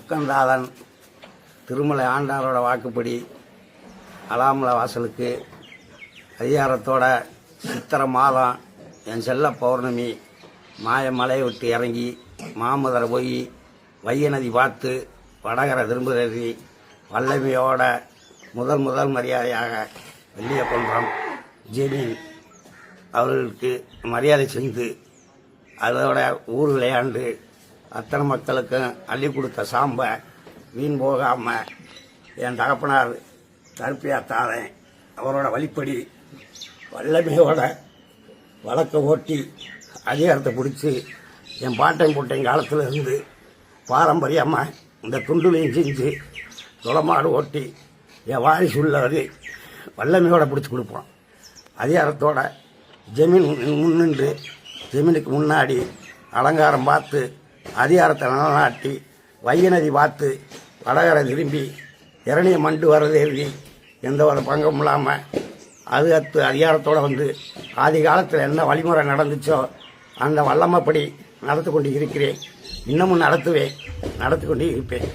முக்கந்தாதன் திருமலை ஆண்டாரோட வாக்குப்படி அலாமலை வாசலுக்கு அதிகாரத்தோட சித்திரை மாதம் என் செல்ல பௌர்ணமி மலையை விட்டு இறங்கி மாமதுரை போய் வைய நதி பார்த்து வடகரை திரும்புகிறது வல்லமையோட முதல் மரியாதையாக வெள்ளியகுன்றம் ஜெமீன் அவர்களுக்கு மரியாதை செய்து அதோட ஊர் விளையாண்டு அத்தனை மக்களுக்கும் அள்ளி கொடுத்த சாம்பை வீண் போகாமல் என் தகப்பனார் கருப்பியாத்தாரன் அவரோட வழிப்படி வல்லமையோட வழக்கை ஓட்டி அதிகாரத்தை பிடிச்சி என் பாட்டையும் போட்டையும் காலத்தில் இருந்து பாரம்பரியமாக இந்த துண்டுலையும் செஞ்சு துளமாடு ஓட்டி என் வாரிசு உள்ளவர் வல்லமையோட பிடிச்சி கொடுப்போம். அதிகாரத்தோட ஜமீன் முன்னின்று ஜமீனுக்கு முன்னாடி அலங்காரம் பார்த்து அதிகாரத்தை நிலநாட்டி வைய நதி பார்த்து வடகரை திரும்பி இரணிய மண்டு வர்றது எழுதி எந்த ஒரு பங்கும் இல்லாமல் அது அதிகாரத்தோடு வந்து ஆதி காலத்தில் என்ன வழிமுறை நடந்துச்சோ அந்த வல்லமைப்படி நடத்தி கொண்டு இருக்கிறேன். இன்னமும் நடத்தி கொண்டு இருப்பேன்.